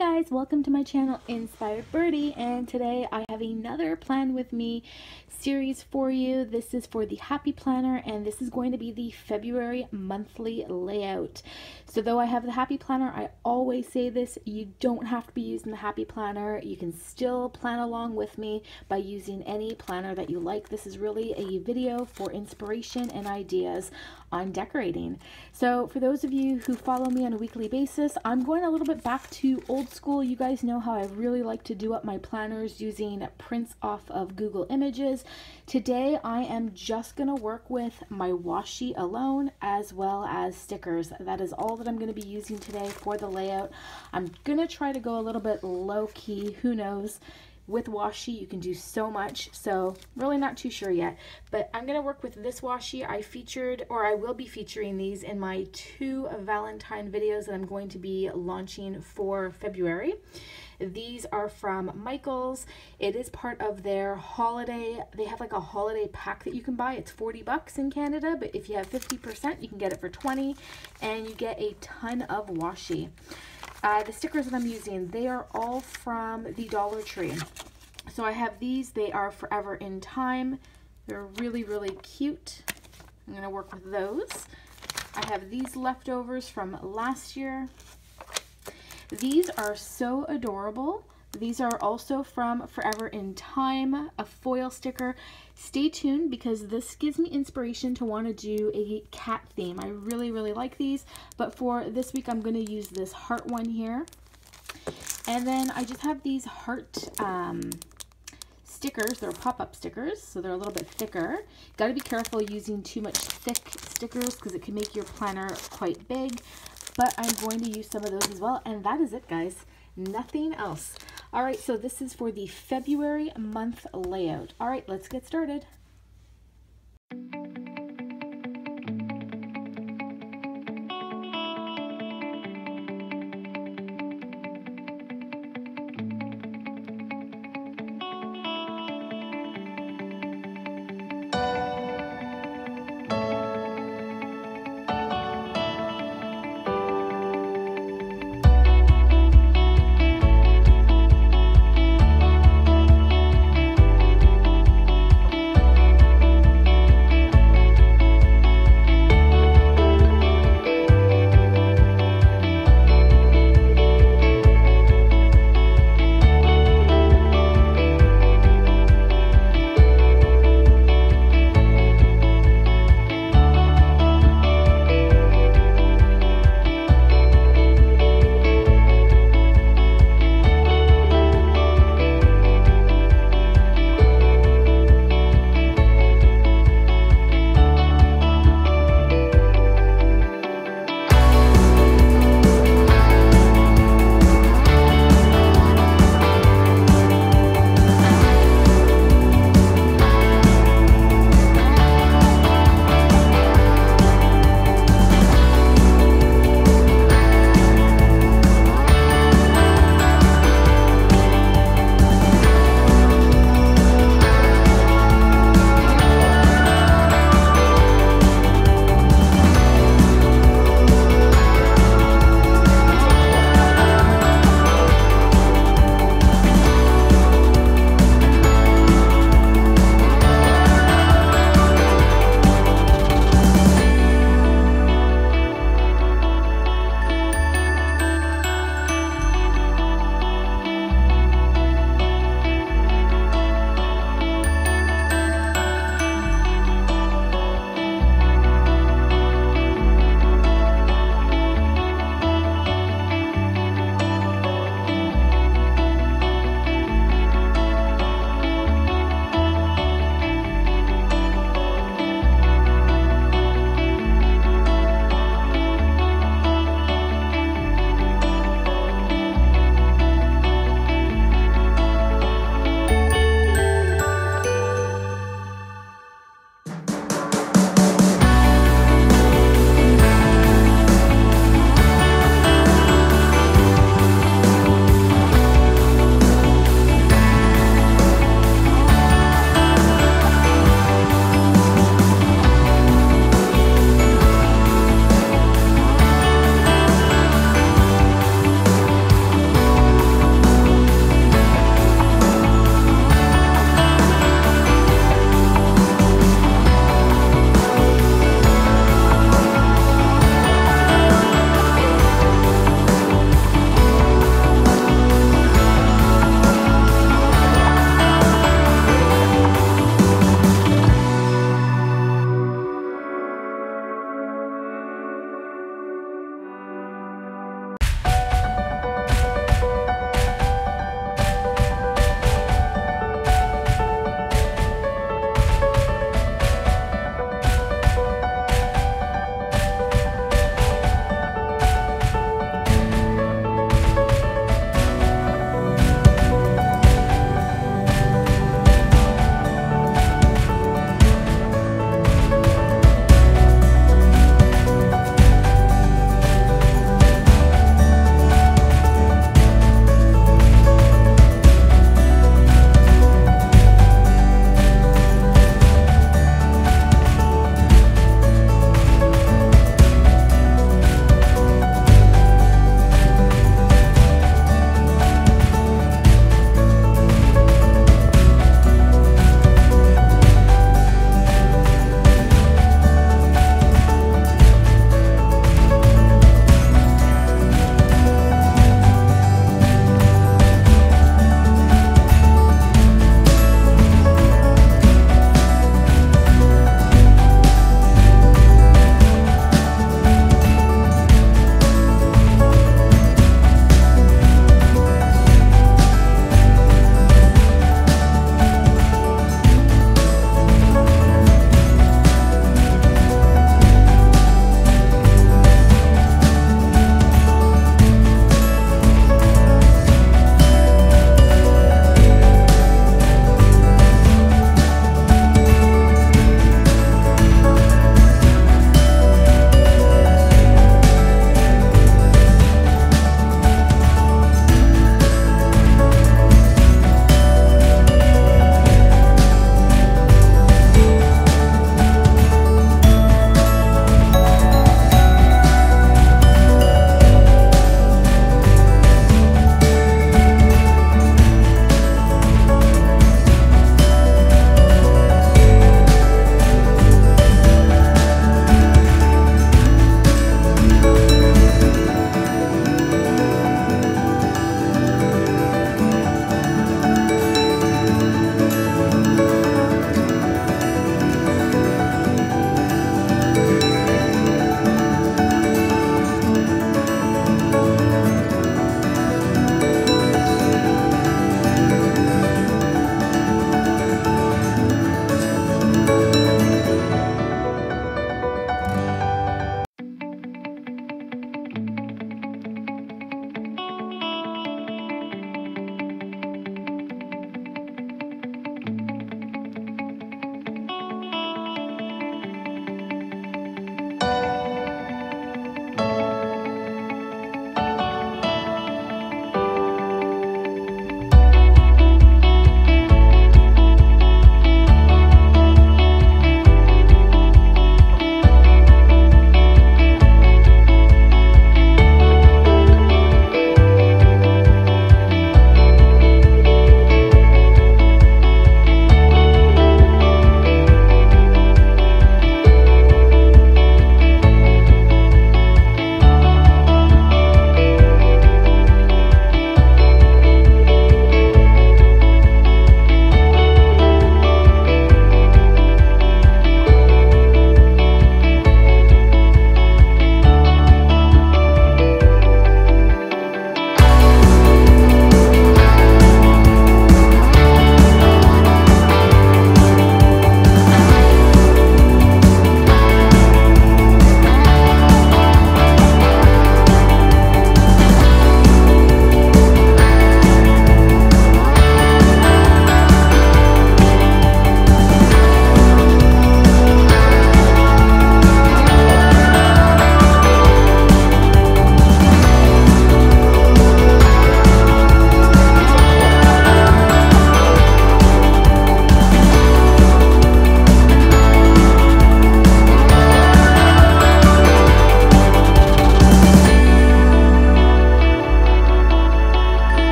Guys, welcome to my channel Inspired Birdie, and today I have another Plan With Me series for you. This is for the Happy Planner, and this is going to be the February monthly layout. So though I have the Happy Planner, I always say this, you don't have to be using the Happy Planner. You can still plan along with me by using any planner that you like. This is really a video for inspiration and ideas on decorating. So for those of you who follow me on a weekly basis, I'm going a little bit back to old school. You guys know how I really like to do up my planners using prints off of Google Images. Today I am just going to work with my washi alone as well as stickers. That is all that I'm going to be using today for the layout. I'm going to try to go a little bit low key, who knows. With washi you can do so much, so really not too sure yet, but I'm gonna work with this washi. I will be featuring these in my 2 Valentine videos that I'm going to be launching for February. These are from Michaels. It is part of their holiday. They have like a holiday pack that you can buy. It's 40 bucks in Canada, but if you have 50%, you can get it for 20, and you get a ton of washi. The stickers that I'm using, they are all from the Dollar Tree. So I have these. They are Forever in Time. They're really, really cute. I'm going to work with those. I have these leftovers from last year. These are so adorable. These are also from Forever in Time, a foil sticker. Stay tuned because this gives me inspiration to want to do a cat theme. I really, really like these, but for this week I'm going to use this heart one here. And then I just have these heart stickers. They're pop-up stickers, so they're a little bit thicker. Got to be careful using too much thick stickers because it can make your planner quite big, but I'm going to use some of those as well. And that is it, guys. Nothing else. All right, so this is for the February month layout. All right, let's get started.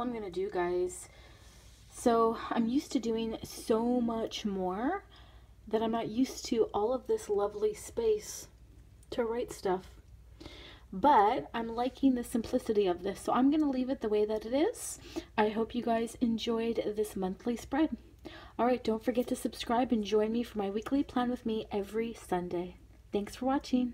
all I'm gonna do, guys. So I'm used to doing so much more that I'm not used to all of this lovely space to write stuff. But I'm liking the simplicity of this, so I'm gonna leave it the way that it is. I hope you guys enjoyed this monthly spread. Alright, don't forget to subscribe and join me for my weekly plan with me every Sunday. Thanks for watching.